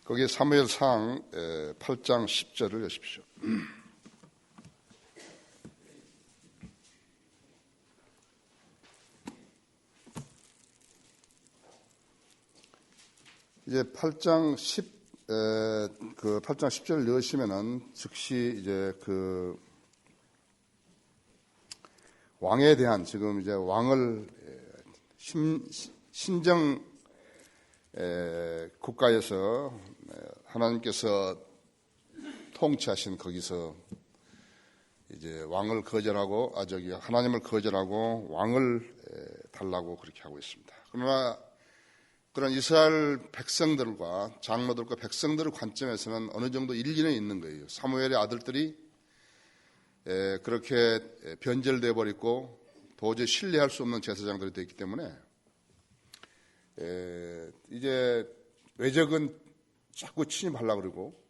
거기 사무엘상 8장 10절을 여십시오. 이제 8장 10절을 넣으시면은 즉시 이제 그 왕에 대한 지금 이제 왕을 신정 국가에서 하나님께서 통치하신 거기서 이제 왕을 거절하고 하나님을 거절하고 왕을 달라고 그렇게 하고 있습니다. 그러나 그런 이스라엘 백성들과 장로들과 백성들의 관점에서는 어느 정도 일리는 있는 거예요. 사무엘의 아들들이 그렇게 변절돼 버리고 도저히 신뢰할 수 없는 제사장들이 되었기 때문에 이제 외적은 자꾸 침입하려고 그러고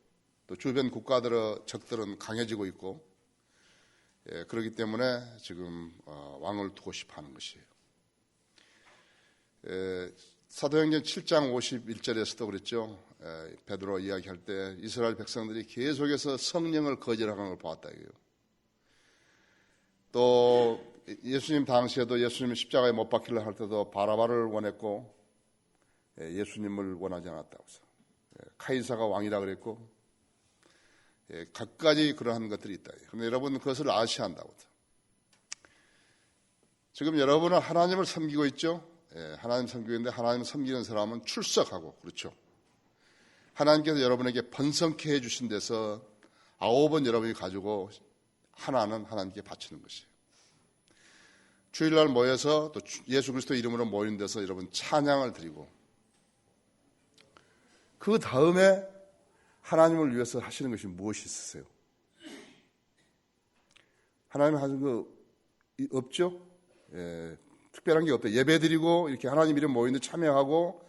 또 주변 국가들의 적들은 강해지고 있고 그렇기 때문에 지금 왕을 두고 싶어 하는 것이에요. 사도행전 7장 51절에서도 그랬죠. 베드로 이야기할 때 이스라엘 백성들이 계속해서 성령을 거절하는 걸 보았다 이거예요. 또 예수님 당시에도 예수님이 십자가에 못 박히려 할 때도 바라바를 원했고 예수님을 원하지 않았다고 해서 카이사가 왕이라 그랬고 각가지 그러한 것들이 있다. 그런데 여러분 그것을 아셔야 한다고. 지금 여러분은 하나님을 섬기고 있죠. 하나님 섬기고 있는데 하나님을 섬기는 사람은 출석하고 그렇죠. 하나님께서 여러분에게 번성케 해주신 데서 9번 여러분이 가지고 하나는 하나님께 바치는 것이에요. 주일날 모여서 또 예수 그리스도 이름으로 모이는 데서 여러분 찬양을 드리고 그 다음에 하나님을 위해서 하시는 것이 무엇이 있으세요? 하나님 하신 거 없죠? 특별한 게 없다. 예배 드리고 이렇게 하나님 이름 모이는 데 참여하고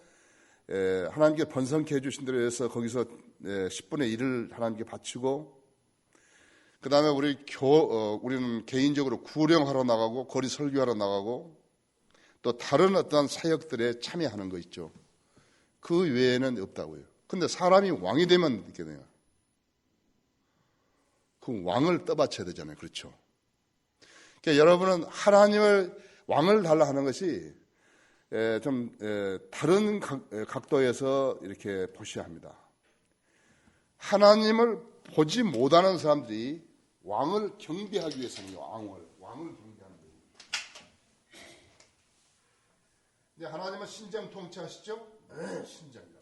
하나님께 번성케 해주신 대로 해서 거기서 10분의 1을 하나님께 바치고 그 다음에 우리는 개인적으로 구령하러 나가고 거리 설교하러 나가고 또 다른 어떠한 사역들에 참여하는 거 있죠. 그 외에는 없다고요. 근데 사람이 왕이 되면 이렇게 돼요. 그 왕을 떠받쳐야 되잖아요. 그렇죠. 그러니까 여러분은 하나님을 왕을 달라 하는 것이 좀 다른 각도에서 이렇게 보셔야 합니다. 하나님을 보지 못하는 사람들이 왕을 경배하기 위해서는 왕을 경배하는 거예요. 근데 하나님은 신정 통치하시죠? 네, 신정이다.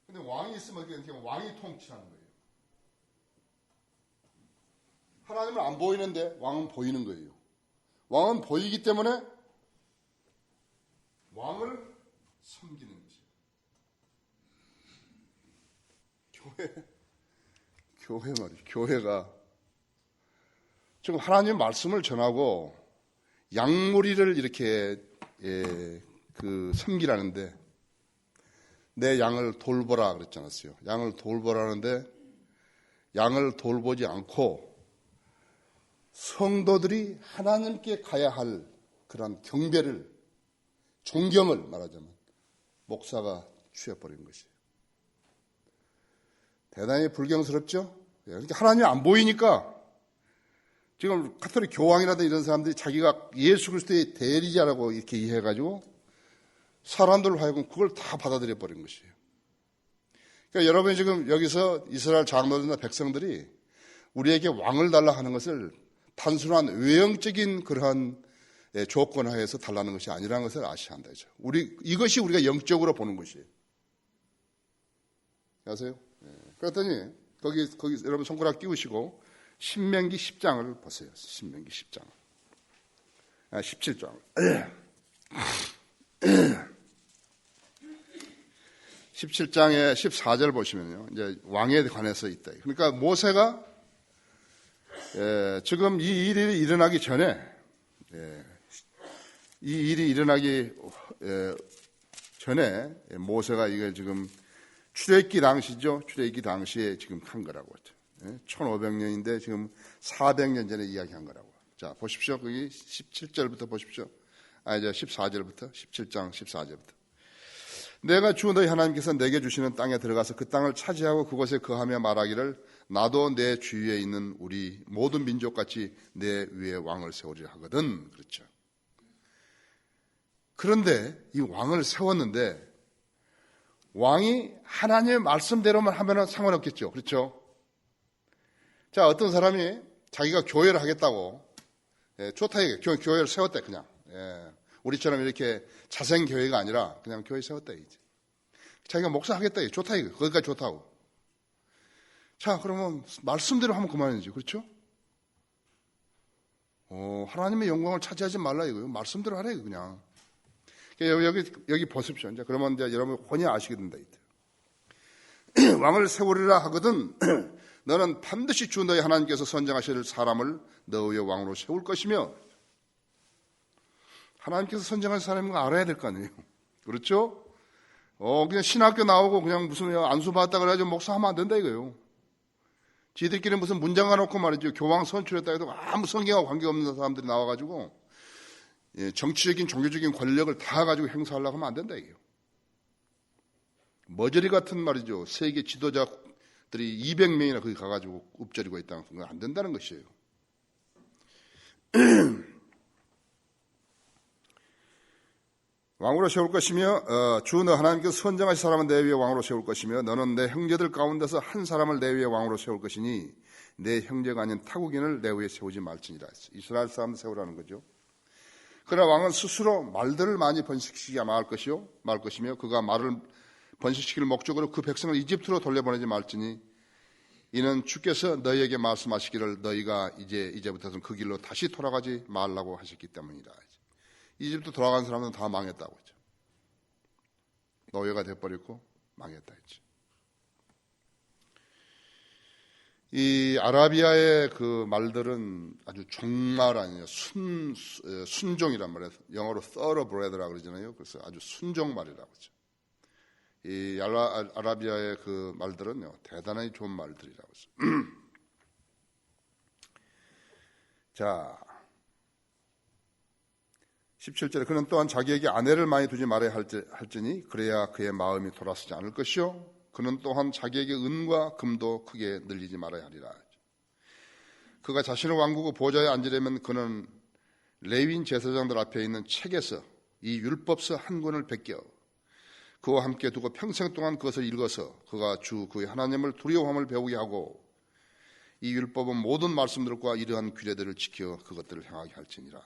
근데 왕이 있으면 어떻게 왕이 통치하는 거예요. 하나님은 안 보이는데 왕은 보이는 거예요. 왕은 보이기 때문에 왕을 섬기는 것이에요. 교회 말이죠. 교회가 지금 하나님 말씀을 전하고 양무리를 이렇게 섬기라는데 내 양을 돌보라 그랬지 않았어요. 양을 돌보라는데 양을 돌보지 않고 성도들이 하나님께 가야 할 그런 경배를 존경을 말하자면 목사가 취해버린 것이에요. 대단히 불경스럽죠? 그러니까 하나님이 안 보이니까 지금 가톨릭 교황이라든지 이런 사람들이 자기가 예수 그리스도의 대리자라고 이렇게 이해해가지고 사람들을 하여금 그걸 다 받아들여 버린 것이에요. 그러니까 여러분이 지금 여기서 이스라엘 장로들이나 백성들이 우리에게 왕을 달라 하는 것을 단순한 외형적인 그러한 조건 하에서 달라는 것이 아니라는 것을 아셔야 한다. 이것이 우리가 영적으로 보는 것이에요. 아세요? 그랬더니 거기 여러분 손가락 띄우시고 신명기 10장을 보세요. 신명기 10장. 17장. 17장의 14절 보시면요. 이제 왕에 관해서 있다. 그러니까 모세가 지금 이 일이 일어나기 전에 전에 모세가 이게 지금 출애굽기 당시죠. 출애굽기 당시에 지금 한 거라고 했죠. 1500년인데 지금 400년 전에 이야기한 거라고. 자, 보십시오. 거기 17절부터 보십시오. 이제 14절부터 17장 14절부터. 내가 주 너희 하나님께서 내게 주시는 땅에 들어가서 그 땅을 차지하고 그곳에 거하며 말하기를 나도 내 주위에 있는 우리 모든 민족같이 내 위에 왕을 세우리라 하거든. 그렇죠. 그런데 이 왕을 세웠는데 왕이 하나님의 말씀대로만 하면 상관없겠죠. 그렇죠. 자, 어떤 사람이 자기가 교회를 하겠다고, 좋다 이게 교회를 세웠대 그냥. 우리처럼 이렇게 자생교회가 아니라 그냥 교회 세웠다 이제. 자기가 목사 하겠다 이게 좋다 이거. 거기까지 좋다고. 자, 그러면 말씀대로 하면 그만이지. 그렇죠? 하나님의 영광을 차지하지 말라 이거요. 말씀대로 하라 이거 그냥. 여기 보십시오. 이제 그러면 이제 여러분 혼이 아시게 된다 이때. 왕을 세우리라 하거든. 너는 반드시 주 너희 하나님께서 선정하실 사람을 너 위에 왕으로 세울 것이며, 하나님께서 선정하실 사람인 거 알아야 될 거 아니에요. 그렇죠? 그냥 신학교 나오고 그냥 무슨 안수 받았다 그래가지고 목사하면 안 된다 이거예요. 지들끼리 무슨 문장가 놓고 말이죠. 교황 선출했다 해도 아무 성경하고 관계없는 사람들이 나와가지고 정치적인 종교적인 권력을 다 가지고 행사하려고 하면 안 된다 이게요. 머저리 같은 말이죠. 세계 지도자들이 200명이나 거기 가가지고 읊조리고 있다는 건 안 된다는 것이에요. 왕으로 세울 것이며 주 너 하나님께서 선정하신 사람은 내 위에 왕으로 세울 것이며 너는 내 형제들 가운데서 한 사람을 내 위에 왕으로 세울 것이니 내 형제가 아닌 타국인을 내 위에 세우지 말지니라. 이스라엘 사람을 세우라는 거죠. 그러나 왕은 스스로 말들을 많이 번식시키지 말 것이며 그가 말을 번식시킬 목적으로 그 백성을 이집트로 돌려보내지 말지니 이는 주께서 너희에게 말씀하시기를 너희가 이제부터는 그 길로 다시 돌아가지 말라고 하셨기 때문이다. 이집트 돌아간 사람은 다 망했다고 했죠. 노예가 돼버렸고 망했다 했죠. 이 아라비아의 그 말들은 아주 종말 아니에요. 순종이란 말이에요. 영어로 thoroughbred라고 그러잖아요. 그래서 아주 순종말이라고 하죠. 이 아라비아의 그 말들은요, 대단히 좋은 말들이라고 하죠. 자, 17절에 그는 또한 자기에게 아내를 많이 두지 말아야 할지니 그래야 그의 마음이 돌아서지 않을 것이요 그는 또한 자기에게 은과 금도 크게 늘리지 말아야 하리라. 그가 자신의 왕국의 보좌에 앉으려면 그는 레위인 제사장들 앞에 있는 책에서 이 율법서 한 권을 베껴 그와 함께 두고 평생 동안 그것을 읽어서 그가 주 그의 하나님을 두려워함을 배우게 하고 이 율법은 모든 말씀들과 이러한 규례들을 지켜 그것들을 행하게 할지니라.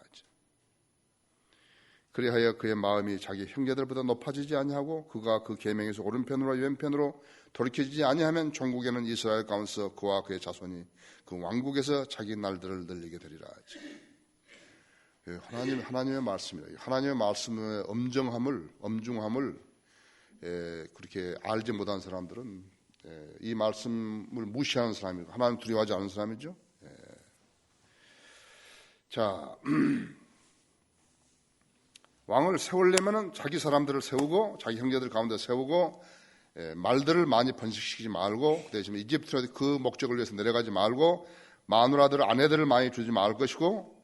그리하여 그의 마음이 자기 형제들보다 높아지지 아니하고 그가 그 계명에서 오른편으로 왼편으로 돌이켜지지 아니하면 종국에는 이스라엘 가운데서 그와 그의 자손이 그 왕국에서 자기 날들을 늘리게 되리라. 하나님의 말씀이다. 하나님의 말씀의 엄중함을 그렇게 알지 못한 사람들은 이 말씀을 무시하는 사람이고 하나님 두려워하지 않는 사람이죠. 자. 왕을 세우려면 자기 사람들을 세우고 자기 형제들 가운데 세우고 말들을 많이 번식시키지 말고 그 대신에 이집트로 그 목적을 위해서 내려가지 말고 마누라들 아내들을 많이 주지 말 것이고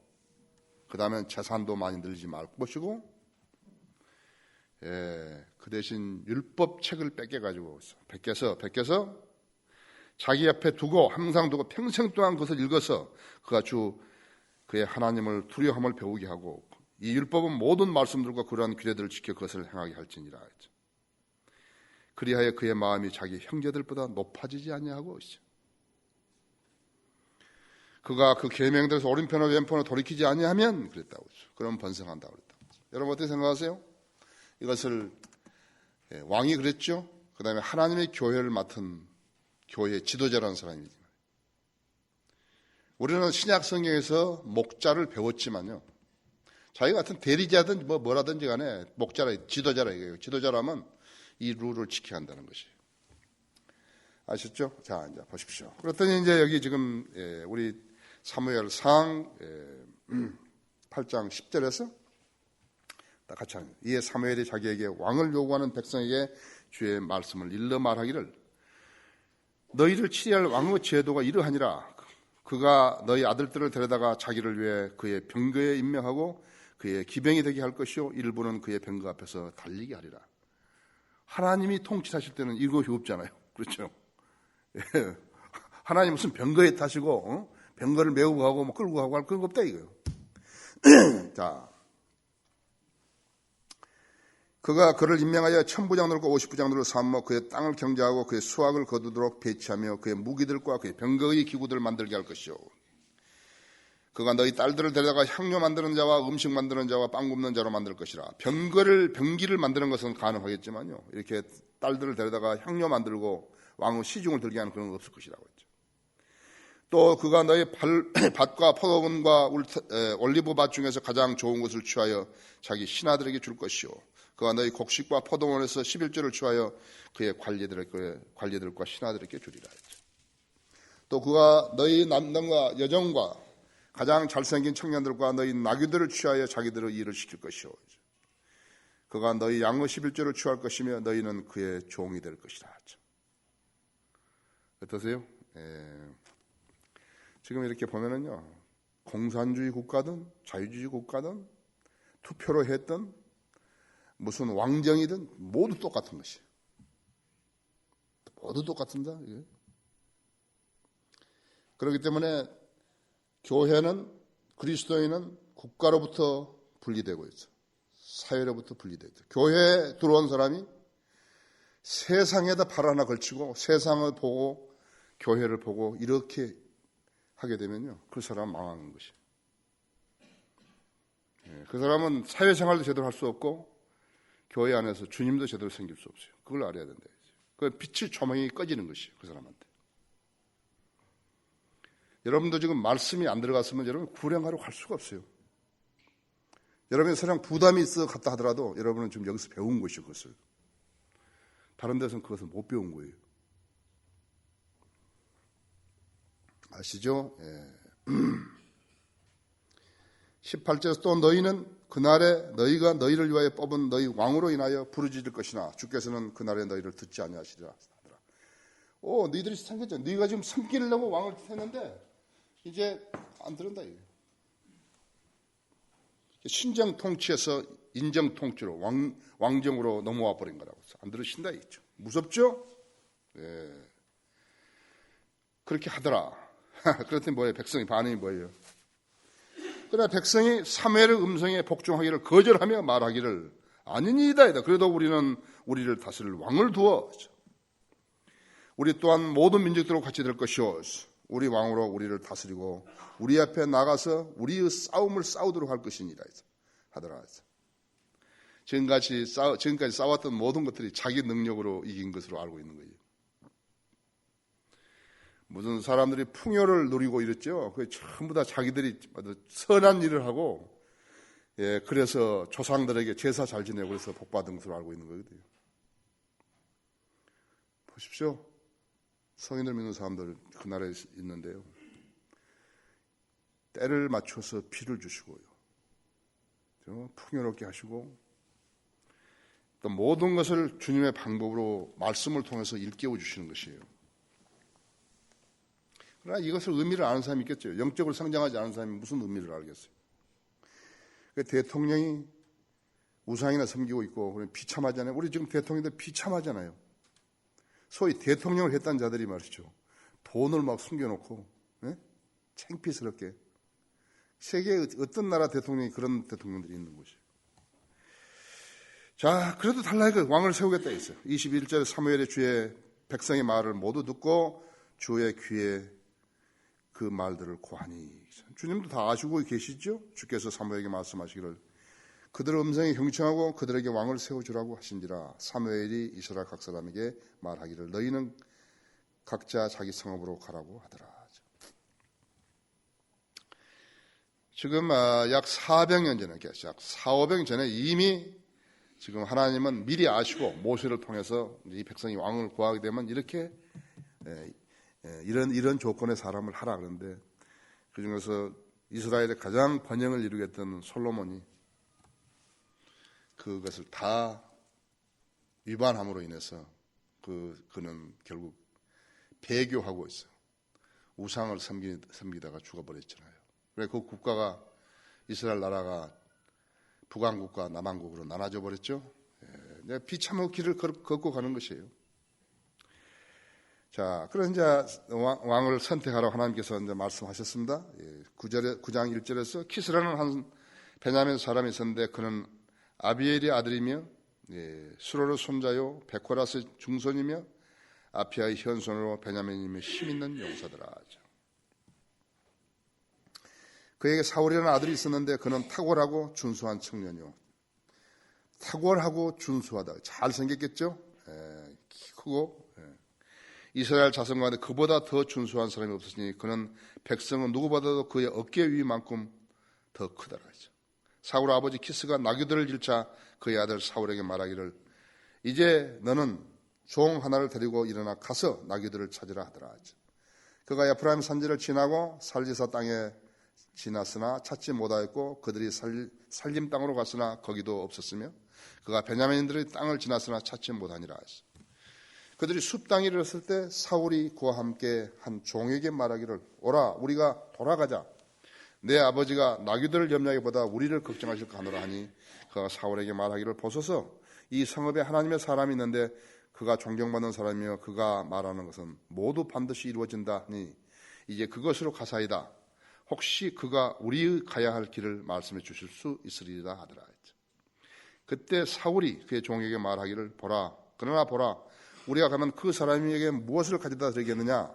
그 다음에 재산도 많이 늘리지 말 것이고 그 대신 율법책을 뺏겨서 자기 앞에 두고 항상 두고 평생 동안 그것을 읽어서 그가 그의 하나님을 두려워함을 배우게 하고 이 율법은 모든 말씀들과 그러한 규례들을 지켜 그것을 행하게 할지니라. 그리하여 그의 마음이 자기 형제들보다 높아지지 아니하고 그가 그 계명들에서 오른편으로 왼편으로 돌이키지 아니하면 그랬다고 했죠. 그럼 번성한다고 그랬다고 했죠. 여러분 어떻게 생각하세요? 이것을 왕이 그랬죠. 그 다음에 하나님의 교회를 맡은 교회 지도자라는 사람이지. 우리는 신약 성경에서 목자를 배웠지만요. 자기 같은 대리자든 뭐라든지 간에 목자라, 지도자라 이거예요. 지도자라면 이 룰을 지켜야 한다는 것이에요. 아셨죠? 자, 이제 보십시오. 그랬더니 이제 여기 지금 우리 사무엘상 8장 10절에서 딱 같이 합니다. 이에 사무엘이 자기에게 왕을 요구하는 백성에게 주의 말씀을 일러 말하기를 너희를 치리할 왕의 제도가 이러하니라. 그가 너희 아들들을 데려다가 자기를 위해 그의 병거에 임명하고 그의 기병이 되게 할 것이요 일부는 그의 병거 앞에서 달리게 하리라. 하나님이 통치하실 때는 이것이 없잖아요. 그렇죠? 예. 하나님 무슨 병거에 타시고 병거를 메우고 가고 뭐 끌고 가고 할 그런 거 없다 이거예요. 자, 그가 그를 임명하여 1000부장들과 50부장들을 삼어 그의 땅을 경제하고 그의 수확을 거두도록 배치하며 그의 무기들과 그의 병거의 기구들을 만들게 할 것이요. 그가 너희 딸들을 데려다가 향료 만드는 자와 음식 만드는 자와 빵 굽는 자로 만들 것이라. 병기를 만드는 것은 가능하겠지만요, 이렇게 딸들을 데려다가 향료 만들고 왕의 시중을 들게 하는 그런 건 없을 것이라고 했죠. 또 그가 너희 밭과 포도원과 올리브밭 중에서 가장 좋은 것을 취하여 자기 신하들에게 줄 것이요. 그가 너희 곡식과 포도원에서 11조를 취하여 그의 관리들과 신하들에게 주리라 했죠. 또 그가 너희 남녀과 여종과 가장 잘생긴 청년들과 너희 나귀들을 취하여 자기들의 일을 시킬 것이요. 그가 너희 양의 11조를 취할 것이며 너희는 그의 종이 될 것이라 하죠. 어떠세요? 지금 이렇게 보면은요, 공산주의 국가든 자유주의 국가든 투표로 했던 무슨 왕정이든 모두 똑같은 것이에요. 모두 똑같습니다. 이게. 그렇기 때문에 교회는, 그리스도인은 국가로부터 분리되고 있어요. 사회로부터 분리되어 있어요. 교회에 들어온 사람이 세상에다 발 하나 걸치고 세상을 보고 교회를 보고 이렇게 하게 되면요, 그 사람은 망하는 것이에요. 그 사람은 사회생활도 제대로 할 수 없고 교회 안에서 주님도 제대로 생길 수 없어요. 그걸 알아야 된다. 그 빛의 조명이 꺼지는 것이에요, 그 사람한테. 여러분도 지금 말씀이 안 들어갔으면 여러분 구령하러 갈 수가 없어요. 여러분이 설령 부담이 있어 갔다 하더라도 여러분은 지금 여기서 배운 것이요, 그것을. 다른 데서는 그것을 못 배운 거예요. 아시죠? 18절에서 또 너희는 그날에 너희가 너희를 위하여 뽑은 너희 왕으로 인하여 부르짖을 것이나 주께서는 그날에 너희를 듣지 아니하시리라 하더라. 너희들이 생겼죠. 너희가 지금 섬기려고 왕을 했는데 이제 안 들은다 이거예요. 신정 통치에서 인정 통치로 왕정으로 넘어와 버린 거라고. 안 들으신다 이거죠. 무섭죠? 그렇게 하더라. 그랬더니 뭐예요? 백성이 반응이 뭐예요? 그러나 백성이 사무엘의 음성에 복종하기를 거절하며 말하기를 아니니이다. 그래도 우리는 우리를 다스릴 왕을 두어 우리 또한 모든 민족들과 같이 될 것이오. 우리 왕으로 우리를 다스리고 우리 앞에 나가서 우리의 싸움을 싸우도록 할 것이니라 하더라. 지금까지 싸웠던 모든 것들이 자기 능력으로 이긴 것으로 알고 있는 거예요. 무슨 사람들이 풍요를 누리고 이랬죠. 그게 전부 다 자기들이 선한 일을 하고, 그래서 조상들에게 제사 잘 지내고 그래서 복받은 것으로 알고 있는 거거든요. 보십시오. 성인을 믿는 사람들 그 나라에 있는데요. 때를 맞춰서 비를 주시고요. 풍요롭게 하시고, 또 모든 것을 주님의 방법으로 말씀을 통해서 일깨워 주시는 것이에요. 그러나 이것을 의미를 아는 사람이 있겠죠. 영적으로 성장하지 않은 사람이 무슨 의미를 알겠어요. 대통령이 우상이나 섬기고 있고 비참하잖아요. 우리 지금 대통령들 비참하잖아요. 소위 대통령을 했던 자들이 말이죠. 돈을 막 숨겨놓고 창피스럽게. 세계의 어떤 나라 대통령이 그런 대통령들이 있는 곳이에요. 자, 그래도 달라요. 왕을 세우겠다 했어요. 21절에 사무엘의 주의 백성의 말을 모두 듣고 주의 귀에 그 말들을 고하니. 주님도 다 아시고 계시죠? 주께서 사무엘에게 말씀하시기를 그들의 음성에 경청하고 그들에게 왕을 세워주라고 하신지라. 사무엘이 이스라엘 각 사람에게 말하기를 너희는 각자 자기 성읍으로 가라고 하더라. 지금 약 400년 전에, 약 400~500년 전에 이미 지금 하나님은 미리 아시고 모세를 통해서 이 백성이 왕을 구하게 되면 이렇게 이런 조건의 사람을 하라 그러는데, 그 중에서 이스라엘의 가장 번영을 이루게 했던 솔로몬이 그것을 다 위반함으로 인해서 그는 결국 배교하고 있어요. 우상을 섬기다가 죽어버렸잖아요. 그래 그 국가가, 이스라엘 나라가 북왕국과 남왕국으로 나눠져 버렸죠. 비참한 길을 걷고 가는 것이에요. 자, 그런 이제 왕을 선택하라고 하나님께서 이제 말씀하셨습니다. 9장 1절에서 키스라는 한 베냐민 사람이 있었는데 그는 아비엘의 아들이며 수로의 손자요 베코라스 중손이며 아피아의 현손으로 베냐민이며 힘있는 용사더라. 그에게 사울이라는 아들이 있었는데 그는 탁월하고 준수한 청년이요. 탁월하고 준수하다. 잘생겼겠죠? 크고 이스라엘 자손 가운데 그보다 더 준수한 사람이 없었으니 그는 백성은 누구보다도 그의 어깨 위만큼 더 크더라. 사울 아버지 키스가 나귀들을 길자 그의 아들 사울에게 말하기를 이제 너는 종 하나를 데리고 일어나 가서 나귀들을 찾으라 하더라. 그가 에프라임 산지를 지나고 살리사 땅에 지났으나 찾지 못하였고 그들이 살림 땅으로 갔으나 거기도 없었으며 그가 베냐민들의 땅을 지났으나 찾지 못하니라. 그들이 숲 땅에 이르렀을 때 사울이 그와 함께 한 종에게 말하기를 오라 우리가 돌아가자. 내 아버지가 나귀들을 염려하기보다 우리를 걱정하실까 하노라 하니 그가 사울에게 말하기를 보소서 이 성읍에 하나님의 사람이 있는데 그가 존경받는 사람이며 그가 말하는 것은 모두 반드시 이루어진다 하니 이제 그것으로 가사이다. 혹시 그가 우리 가야 할 길을 말씀해 주실 수 있으리라 하더라. 그때 사울이 그의 종에게 말하기를 보라 그러나 보라 우리가 가면 그 사람에게 무엇을 가져다 드리겠느냐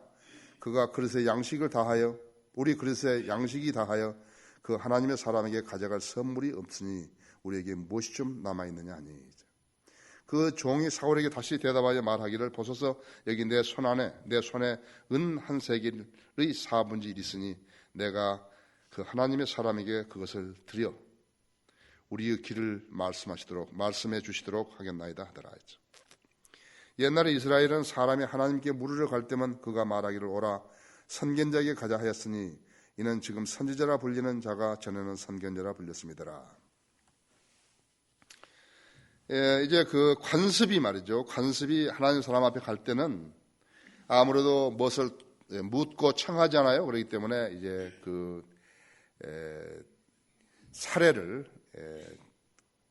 그가 그릇에 양식을 다하여 우리 그릇에 양식이 다하여 그 하나님의 사람에게 가져갈 선물이 없으니 우리에게 무엇이 좀 남아있느냐 하니 그 종이 사울에게 다시 대답하여 말하기를 보소서 여기 내 손 안에 내 손에 은 한 세겔의 4분의 1이 있으니 내가 그 하나님의 사람에게 그것을 드려 우리의 길을 말씀해 주시도록 하겠나이다 하더라 했죠. 옛날에 이스라엘은 사람이 하나님께 물으러 갈 때만 그가 말하기를 오라 선견자에게 가자 하였으니 이는 지금 선지자라 불리는 자가 전에는 선견자라 불렸습니다라. 이제 그 관습이 말이죠. 관습이 하나님 사람 앞에 갈 때는 아무래도 무엇을 묻고 청하잖아요. 그렇기 때문에 이제 그 사례를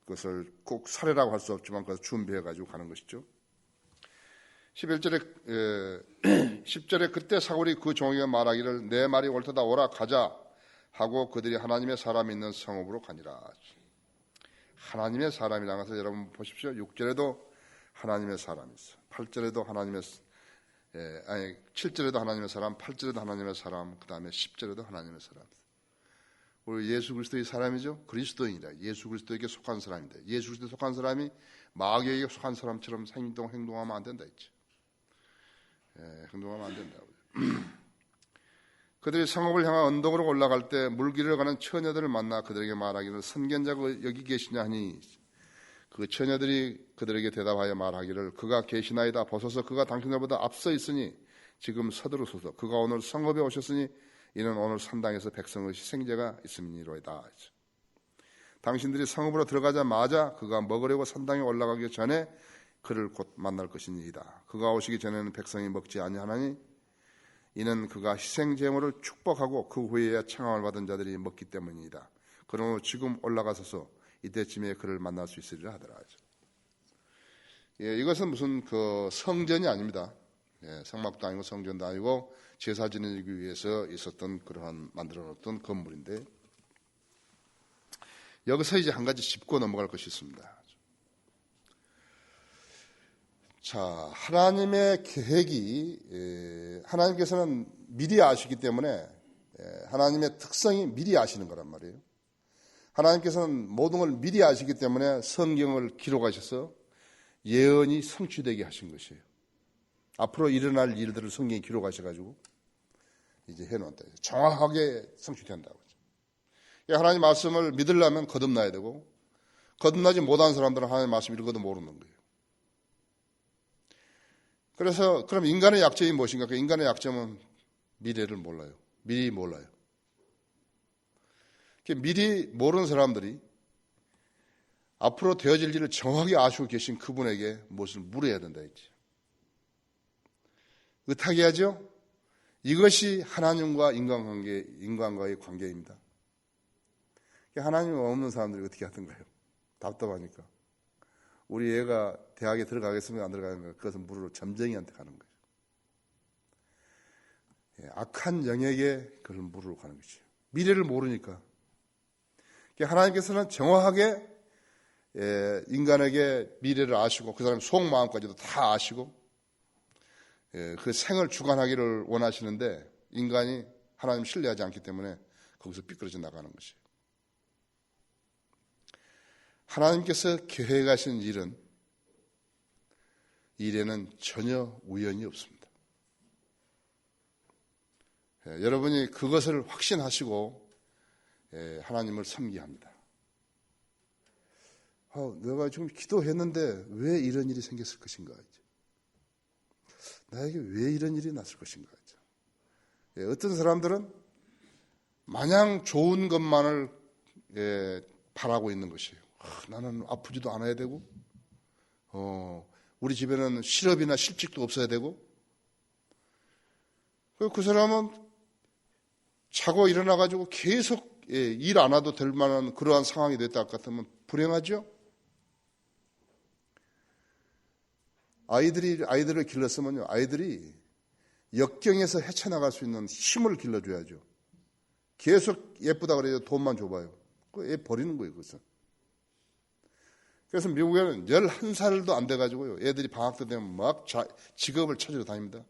그것을 꼭 사례라고 할 수 없지만 그것을 준비해 가지고 가는 것이죠. 10절에 그때 사울이 그 종에게 말하기를 내 말이 옳도다 오라 가자 하고 그들이 하나님의 사람이 있는 성읍으로 가니라. 하나님의 사람이라는 것을 여러분 보십시오. 6절에도 하나님의 사람이 있어. 8절에도 7절에도 하나님의 사람, 8절에도 하나님의 사람, 그 다음에 10절에도 하나님의 사람. 우리 예수 그리스도의 사람이죠. 그리스도인이다. 예수 그리스도에게 속한 사람이다. 예수 그리스도에 속한 사람이 마귀에게 속한 사람처럼 행동하면 안 된다 했죠. 행동하면 안 된다. 그들이 성읍을 향한 언덕으로 올라갈 때 물길을 가는 처녀들을 만나 그들에게 말하기를 선견자가 여기 계시냐 하니 그 처녀들이 그들에게 대답하여 말하기를 그가 계시나이다. 보소서 그가 당신들보다 앞서 있으니 지금 서두르소서. 그가 오늘 성읍에 오셨으니 이는 오늘 산당에서 백성의 희생제가 있음이로이다. 당신들이 성읍으로 들어가자마자 그가 먹으려고 산당에 올라가기 전에 그를 곧 만날 것이니이다. 그가 오시기 전에는 백성이 먹지 아니하나니 이는 그가 희생제물을 축복하고 그 후에야 청함을 받은 자들이 먹기 때문이다. 그러므로 지금 올라가서서 이때쯤에 그를 만날 수 있으리라 하더라. 이것은 무슨 그 성전이 아닙니다. 성막도 아니고 성전도 아니고 제사 지내기 위해서 있었던 그러한 만들어놓던 건물인데 여기서 이제 한 가지 짚고 넘어갈 것이 있습니다. 자, 하나님의 계획이 하나님께서는 미리 아시기 때문에 하나님의 특성이 미리 아시는 거란 말이에요. 하나님께서는 모든 걸 미리 아시기 때문에 성경을 기록하셔서 예언이 성취되게 하신 것이에요. 앞으로 일어날 일들을 성경에 기록하셔가지고 이제 해놓았다. 정확하게 성취된다고. 하나님 말씀을 믿으려면 거듭나야 되고 거듭나지 못한 사람들은 하나님 말씀 읽어도 모르는 거예요. 그래서 그럼 인간의 약점이 무엇인가? 그 인간의 약점은 미래를 몰라요. 미리 몰라요. 미리 모르는 사람들이 앞으로 되어질 일을 정확히 아시고 계신 그분에게 무엇을 물어야 된다 했죠. 의탁이 하죠? 이것이 하나님과 인간과의 관계입니다. 하나님 없는 사람들이 어떻게 하던가요? 답답하니까. 우리 애가 대학에 들어가겠습니까? 안 들어가는가? 그것은 물으러 점쟁이한테 가는 거예요. 악한 영역에 그걸 물으러 가는 거죠. 미래를 모르니까. 하나님께서는 정확하게 인간에게 미래를 아시고 그 사람의 속마음까지도 다 아시고 그 생을 주관하기를 원하시는데 인간이 하나님을 신뢰하지 않기 때문에 거기서 삐뚤어져 나가는 것이에요. 하나님께서 계획하신 일에는 전혀 우연이 없습니다. 여러분이 그것을 확신하시고 하나님을 섬기야 합니다. 내가 지금 기도했는데 왜 이런 일이 생겼을 것인가? 나에게 왜 이런 일이 났을 것인가? 어떤 사람들은 마냥 좋은 것만을 바라고 있는 것이에요. 나는 아프지도 않아야 되고, 우리 집에는 실업이나 실직도 없어야 되고, 그 사람은 자고 일어나가지고 계속 일 안 해도 될 만한 그러한 상황이 됐다 같으면 불행하죠? 아이들을 길렀으면요, 아이들이 역경에서 헤쳐나갈 수 있는 힘을 길러줘야죠. 계속 예쁘다 그래도 돈만 줘봐요. 애 버리는 거예요, 그것은. 그래서 미국에는 11살도 안 돼가지고요, 애들이 방학 때 되면 막 직업을 찾으러 다닙니다.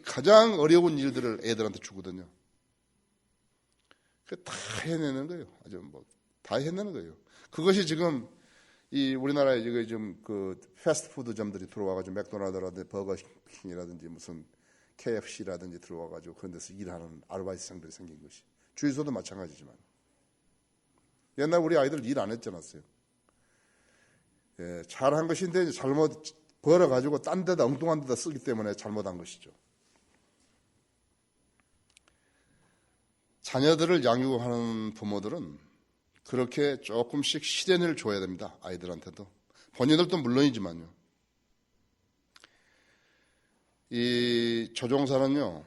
가장 어려운 일들을 애들한테 주거든요. 다 해내는 거예요. 아주 다 해내는 거예요. 그것이 지금 우리나라에 지금 그 패스트푸드점들이 들어와가지고 맥도날드라든지 버거킹이라든지 무슨 KFC라든지 들어와가지고 그런 데서 일하는 아르바이트생들이 생긴 것이. 주유소도 마찬가지지만. 옛날 우리 아이들 일 안 했잖았어요. 잘한 것인데 잘못 벌어가지고 딴 데다 엉뚱한 데다 쓰기 때문에 잘못한 것이죠. 자녀들을 양육하는 부모들은 그렇게 조금씩 시련을 줘야 됩니다. 아이들한테도. 본인들도 물론이지만요. 이 조종사는요,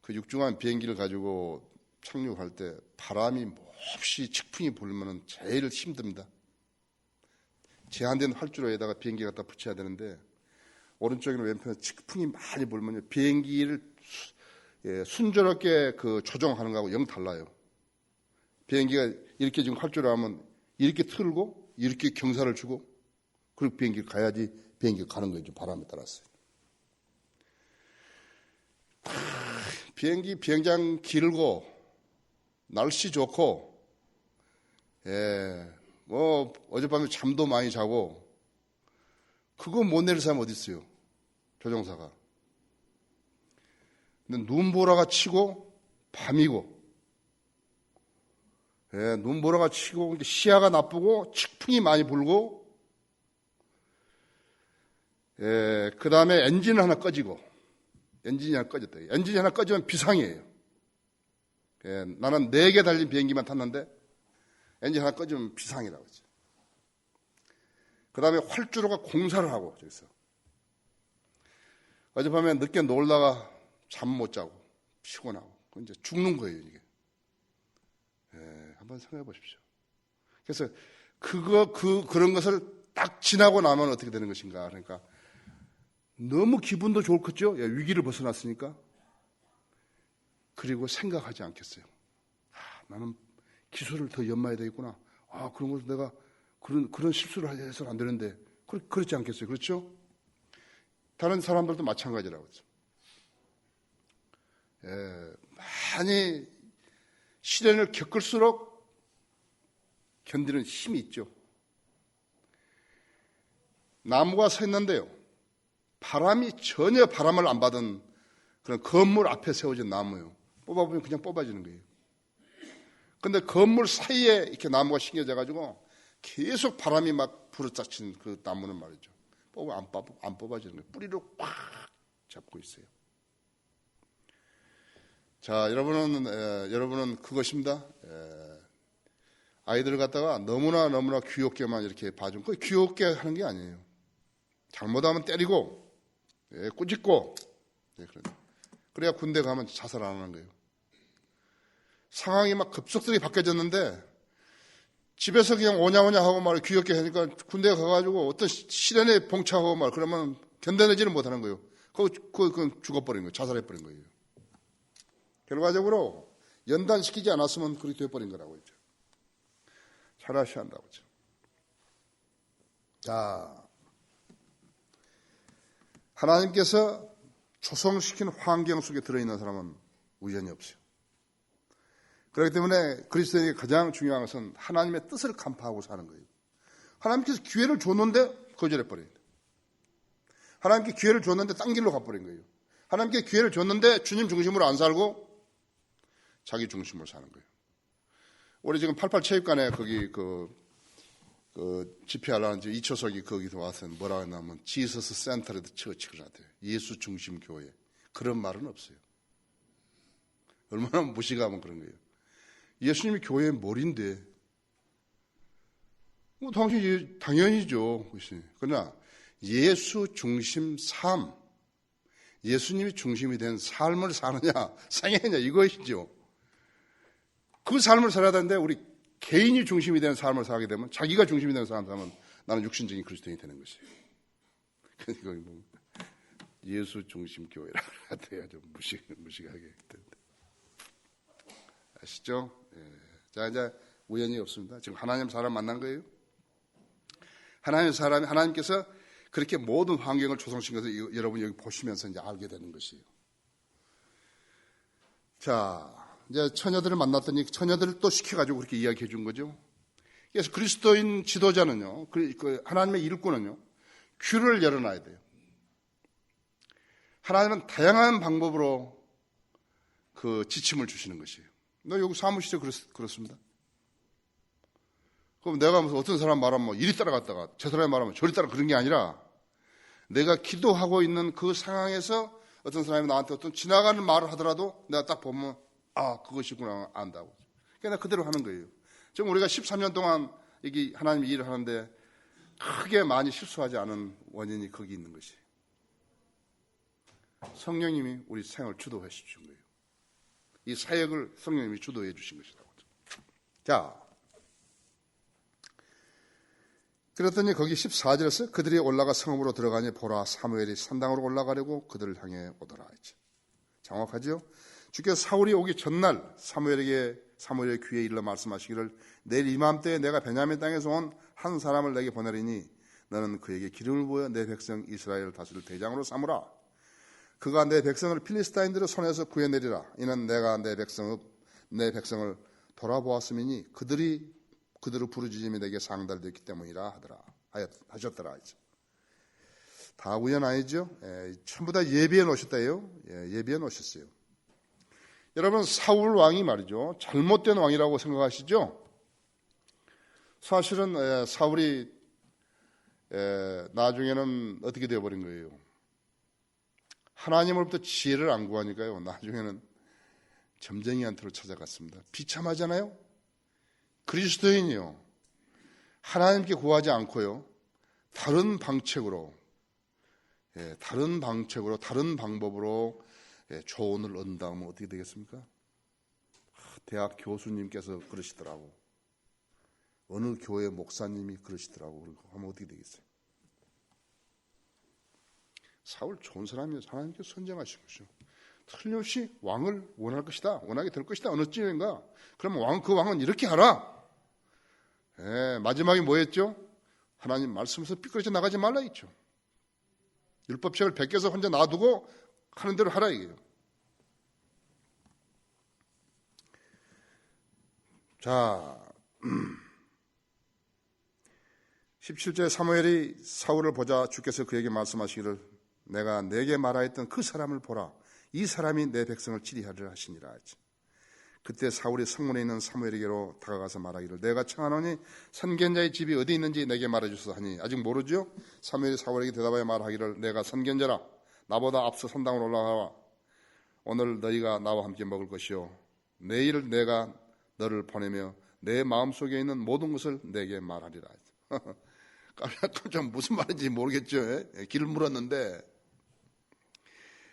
그 육중한 비행기를 가지고 착륙할 때 바람이 몹시 직풍이 불면 제일 힘듭니다. 제한된 활주로에다가 비행기 갖다 붙여야 되는데 오른쪽이나 왼편에 직풍이 많이 불면 비행기를 순조롭게 그 조종하는 거하고 영 달라요. 비행기가 이렇게 지금 활주로 하면 이렇게 틀고 이렇게 경사를 주고 그리고 비행기를 가야지 비행기가 가는 거예요. 바람에 따라서. 비행장 길고 날씨 좋고 어젯밤에 잠도 많이 자고 그거 못 내릴 사람 어디 있어요? 조종사가. 근데 눈보라가 치고 밤이고 눈보라가 치고 시야가 나쁘고 직풍이 많이 불고 그 다음에 엔진 하나 꺼지고 엔진이 하나 꺼졌다. 엔진이 하나 꺼지면 비상이에요. 나는 4개 달린 비행기만 탔는데 엔진 하나 꺼지면 비상이라고 하죠. 그 다음에 활주로가 공사를 하고 저기서 어젯밤에 늦게 놀다가 잠 못 자고 피곤하고 이제 죽는 거예요 이게. 한번 생각해 보십시오. 그래서 그런 것을 딱 지나고 나면 어떻게 되는 것인가. 그러니까 너무 기분도 좋겠죠. 위기를 벗어났으니까. 그리고 생각하지 않겠어요. 나는 기술을 더 연마해야 되겠구나. 그런 것을 내가 그런 실수를 해서는 안 되는데 그렇지 않겠어요. 그렇죠? 다른 사람들도 마찬가지라고 했죠. 많이 시련을 겪을수록 견디는 힘이 있죠. 나무가 서 있는데요. 바람이 전혀 바람을 안 받은 그런 건물 앞에 세워진 나무예요. 뽑아보면 그냥 뽑아지는 거예요. 근데 건물 사이에 이렇게 나무가 심겨져가지고 계속 바람이 막 부르닥친 그 나무는 말이죠. 안 뽑아지는 거예요. 뿌리로 꽉 잡고 있어요. 자, 여러분은 그것입니다. 아이들을 갖다가 너무나 귀엽게만 이렇게 봐주면 그게 귀엽게 하는 게 아니에요. 잘못하면 때리고 꾸짖고 그래야 군대 가면 자살 안 하는 거예요. 상황이 막 급속도로 바뀌어졌는데 집에서 그냥 오냐오냐 하고 말 귀엽게 하니까 군대 가가지고 어떤 시련에 봉착하고 말 그러면 견뎌내지는 못하는 거예요. 그건 죽어버린 거예요. 자살해버린 거예요. 결과적으로 연단시키지 않았으면 그렇게 돼버린 거라고 했죠. 잘하셔야 한다고 했죠. 자, 하나님께서 조성시킨 환경 속에 들어있는 사람은 우연이 없어요. 그렇기 때문에 그리스도인에게 가장 중요한 것은 하나님의 뜻을 간파하고 사는 거예요. 하나님께서 기회를 줬는데 거절해버려요. 하나님께 기회를 줬는데 딴 길로 가버린 거예요. 하나님께 기회를 줬는데 주님 중심으로 안 살고 자기 중심으로 사는 거예요. 우리 지금 88 체육관에 거기 집회하려는 2초석이 거기서 와서 뭐라 했냐면 지서스 센터레드 처치를 하대요. 예수 중심 교회. 그런 말은 없어요. 얼마나 무식하면 그런 거예요. 예수님이 교회의 머리인데 뭐 당연히죠. 그러나 예수 중심 삶, 예수님이 중심이 된 삶을 사느냐 생애냐 이것이죠. 그 삶을 살아야 되는데 우리 개인이 중심이 되는 삶을 살게 되면 자기가 중심이 되는 삶을 살면 나는 육신적인 그리스도인이 되는 것이에요. 그러니까 뭐 예수 중심 교회라고 해야 좀 무식하게 아시죠? 예. 자, 이제 우연이 없습니다. 지금 하나님 사람 만난 거예요. 하나님께서 그렇게 모든 환경을 조성시킨 것을 여러분이 여기 보시면서 이제 알게 되는 것이에요. 자, 이제 처녀들을 만났더니 처녀들을 또 시켜가지고 그렇게 이야기해 준 거죠. 그래서 그리스도인 지도자는요, 하나님의 일꾼은요, 귀를 열어놔야 돼요. 하나님은 다양한 방법으로 그 지침을 주시는 것이에요. 너 여기 사무실에 그렇습니다. 그럼 내가 무슨 어떤 사람 말하면 뭐 이리 따라갔다가 저 사람이 말하면 저리 따라 그런 게 아니라 내가 기도하고 있는 그 상황에서 어떤 사람이 나한테 어떤 지나가는 말을 하더라도 내가 딱 보면 아, 그것이구나 안다고. 그러니까 그대로 하는 거예요. 지금 우리가 13년 동안 여기 하나님의 일을 하는데 크게 많이 실수하지 않은 원인이 거기 있는 것이에요. 성령님이 우리 생을 주도해 주신 거예요. 이 사역을 성령님이 주도해 주신 것이라고. 자, 그랬더니 거기 14절에서 그들이 올라가 성읍으로 들어가니 보라 사무엘이 산당으로 올라가려고 그들을 향해 오더라 했죠. 정확하죠? 주께서 사울이 오기 전날 사무엘의 귀에 일러 말씀하시기를 내일 이맘때에 내가 베냐민 땅에서 온 한 사람을 내게 보내리니 너는 그에게 기름을 부어 내 백성 이스라엘을 다스릴 대장으로 삼으라. 그가 내 백성을 필리스타인들의 손에서 구해내리라. 이는 내가 내 백성을 돌아보았음이니 그들을 부르짖음이 내게 상달되었기 때문이라 하셨더라. 다 우연 아니죠? 전부 다 예비해 놓으셨다요. 예비해 놓으셨어요. 여러분 사울 왕이 말이죠. 잘못된 왕이라고 생각하시죠? 사실은 사울이 나중에는 어떻게 되어버린 거예요? 하나님으로부터 지혜를 안 구하니까요. 나중에는 점쟁이한테로 찾아갔습니다. 비참하잖아요. 그리스도인이요. 하나님께 구하지 않고요. 다른 방법으로 다른 방법으로 조언을 얻는다면 어떻게 되겠습니까? 대학 교수님께서 그러시더라고. 어느 교회 목사님이 그러시더라고. 하면 어떻게 되겠어요? 사울 좋은 사람이어서 하나님께서 선정하신 것이죠. 틀림없이 왕을 원할 것이다. 원하게 될 것이다. 어느 쯤인가? 그러면 그 왕은 이렇게 하라. 마지막에 뭐였죠? 하나님 말씀에서 삐뚤어져 나가지 말라 했죠. 율법책을 베껴서 혼자 놔두고 하는 대로 하라 이게요. 자, 17절 사무엘이 사울을 보자 주께서 그에게 말씀하시기를 내가 내게 말하였던 그 사람을 보라. 이 사람이 내 백성을 치리하리라 하시니라. 그때 사울이 성문에 있는 사무엘에게로 다가가서 말하기를 내가 청하노니 선견자의 집이 어디 있는지 내게 말해주소서 하니 아직 모르죠? 사무엘이 사울에게 대답하여 말하기를 내가 선견자라. 나보다 앞서 산당으로 올라가라. 오늘 너희가 나와 함께 먹을 것이요 내일 내가 너를 보내며 내 마음속에 있는 모든 것을 내게 말하리라. 깜짝 무슨 말인지 모르겠죠. 길을 물었는데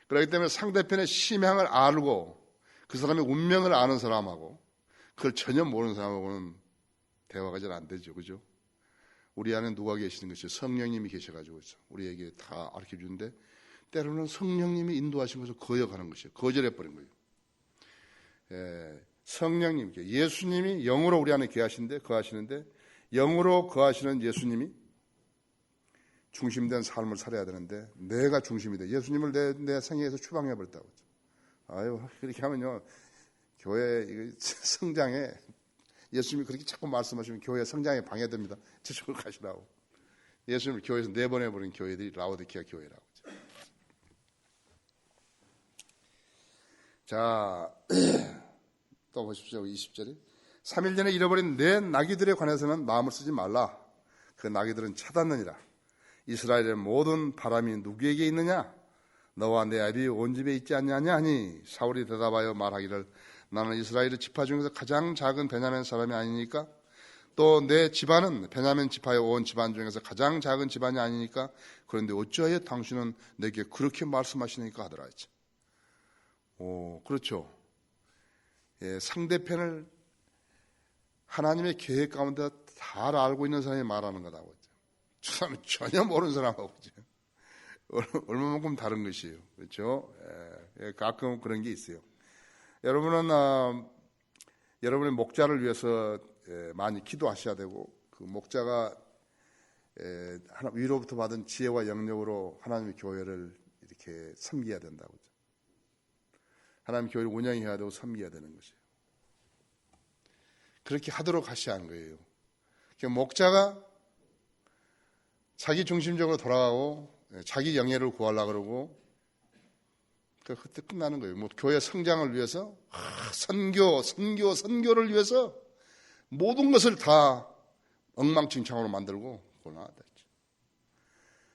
그렇기 때문에 상대편의 심향을 알고 그 사람의 운명을 아는 사람하고 그걸 전혀 모르는 사람하고는 대화가 잘 안 되죠. 그죠? 우리 안에 누가 계시는 것이 성령님이 계셔가지고 우리에게 다 가르쳐 주는데 때로는 성령님이 인도하신 것을 거역하는 것이에요. 거절해버린 거예요. 성령님, 예수님이 영으로 우리 안에 거하시는데 영으로 거하시는 예수님이 중심된 삶을 살아야 되는데 내가 중심이 돼. 예수님을 내 생애에서 추방해버렸다고. 아유, 그렇게 하면요. 교회 성장에 예수님이 그렇게 자꾸 말씀하시면 교회 성장에 방해됩니다. 저쪽으로 가시라고. 예수님을 교회에서 내보내버린 교회들이 라오디키아 교회라고. 자, 또 보십시오. 20절에 3일 전에 잃어버린 내 나귀들에 관해서는 마음을 쓰지 말라. 그 나귀들은 찾았느니라. 이스라엘의 모든 바람이 누구에게 있느냐? 너와 내 아비 온 집에 있지 않냐냐 하니 사울이 대답하여 말하기를 나는 이스라엘의 지파 중에서 가장 작은 베냐민 사람이 아니니까 또 내 집안은 베냐민 지파의 온 집안 중에서 가장 작은 집안이 아니니까 그런데 어찌하여 당신은 내게 그렇게 말씀하시니까 하더라 했죠. 오, 그렇죠. 예, 상대편을 하나님의 계획 가운데 잘 알고 있는 사람이 말하는 거다고 했죠. 저 사람은 전혀 모르는 사람하고 얼마만큼 다른 것이에요. 그렇죠? 예, 가끔 그런 게 있어요. 여러분은 여러분의 목자를 위해서 많이 기도하셔야 되고 그 목자가 위로부터 받은 지혜와 영역으로 하나님의 교회를 이렇게 섬겨야 된다고 했죠. 하나님의 교회를 운영해야 되고 섬겨야 되는 것이에요. 그렇게 하도록 하셔야 하는 거예요. 그러니까 목자가 자기 중심적으로 돌아가고 자기 영예를 구하려고 그러고 그때 끝나는 거예요. 뭐 교회 성장을 위해서 선교를 위해서 모든 것을 다 엉망진창으로 만들고 곤란하다 했죠.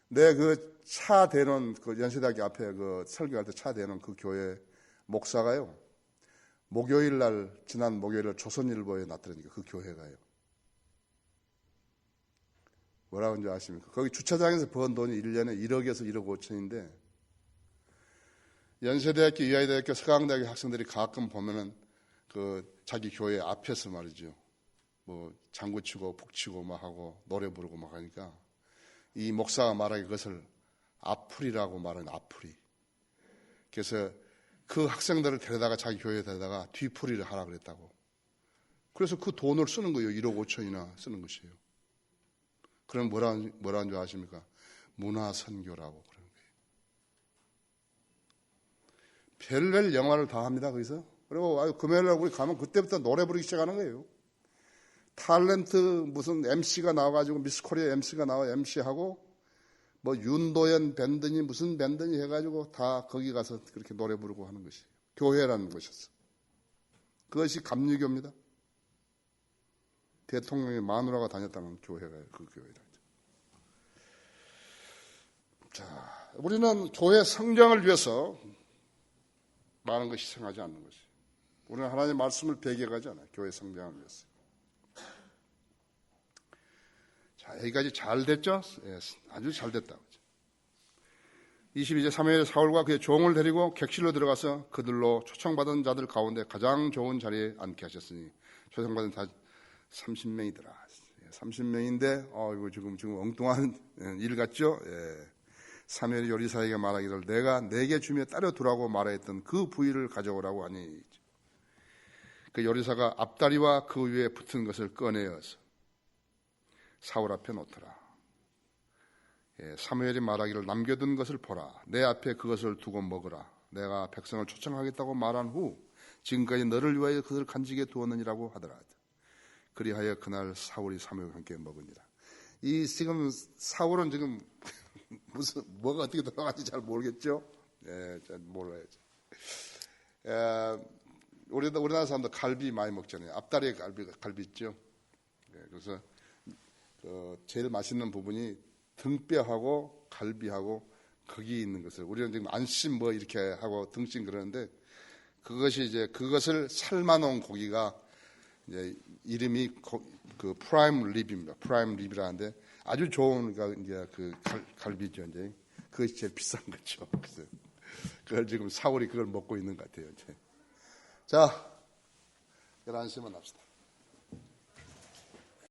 내 그 차 대는 그 연세대학교 앞에 그 설교할 때 차 대는 그 교회 목사가요. 목요일 날 지난 목요일 날 조선일보에 나타나니까 그 교회가요. 뭐라고 하는지 아십니까? 거기 주차장에서 번 돈이 1년에 1억에서 1억 5천인데 연세대학교, 이화여대학교, 서강대학교 학생들이 가끔 보면은 그 자기 교회 앞에서 말이죠. 뭐 장구치고 북치고 막 하고 노래 부르고 막 하니까 이 목사가 말하기 그것을 앞풀이라고 말하는 앞풀이. 그래서 그 학생들을 데려다가 자기 교회에 데려다가 뒤풀이를 하라 그랬다고. 그래서 그 돈을 쓰는 거예요. 1억 5천이나 쓰는 것이에요. 그럼 뭐라는 줄 아십니까? 문화선교라고 그러는 거예요. 별별 영화를 다 합니다. 거기서. 그리고 금요일 날 우리 가면 그때부터 노래 부르기 시작하는 거예요. 탤런트 무슨 MC가 나와가지고 미스 코리아 MC가 나와 MC하고 뭐 윤도현 밴드니 무슨 밴드니 해가지고 다 거기 가서 그렇게 노래 부르고 하는 것이 교회라는 것이었어. 그것이 감리교입니다. 대통령의 마누라가 다녔다는 교회가 그 교회다. 자, 우리는 교회 성장을 위해서 많은 걸 희생하지 않는 것이. 우리는 하나님의 말씀을 배격하지 않아요. 교회 성장을 위해서. 자, 여기까지 잘 됐죠? 예, 아주 잘 됐다. 22절 3일에 사울과 그의 종을 데리고 객실로 들어가서 그들로 초청받은 자들 가운데 가장 좋은 자리에 앉게 하셨으니 초청받은 다 30명이더라. 30명인데 이거 지금 엉뚱한 일 같죠? 예. 사무엘이 요리사에게 말하기를 내가 내게 주며 따려 두라고 말했던 그 부위를 가져오라고 하니 그 요리사가 앞다리와 그 위에 붙은 것을 꺼내어서 사울 앞에 놓더라. 예, 사무엘이 말하기를 남겨둔 것을 보라. 내 앞에 그것을 두고 먹으라. 내가 백성을 초청하겠다고 말한 후 지금까지 너를 위하여 그들을 간직해 두었느니라고 하더라. 그리하여 그날 사울이 사무엘과 함께 먹으니라. 이 지금 사울은 지금 무슨 뭐가 어떻게 돌아가는지 잘 모르겠죠. 예, 잘 몰라야죠. 우리나라 사람들 갈비 많이 먹잖아요. 앞다리에 갈비 있죠. 예, 그래서 제일 맛있는 부분이 등뼈하고 갈비하고 거기 있는 것을 우리는 지금 안심 뭐 이렇게 하고 등심 그러는데 그것을 삶아놓은 고기가 이제 이름이 그 프라임 립입니다. 프라임 립이라는데 아주 좋은 이제 그 갈비죠. 이제 그것이 제일 비싼 거죠. 그래서 그걸 지금 사울이 그걸 먹고 있는 것 같아요. 이제. 자, 11시만 합시다.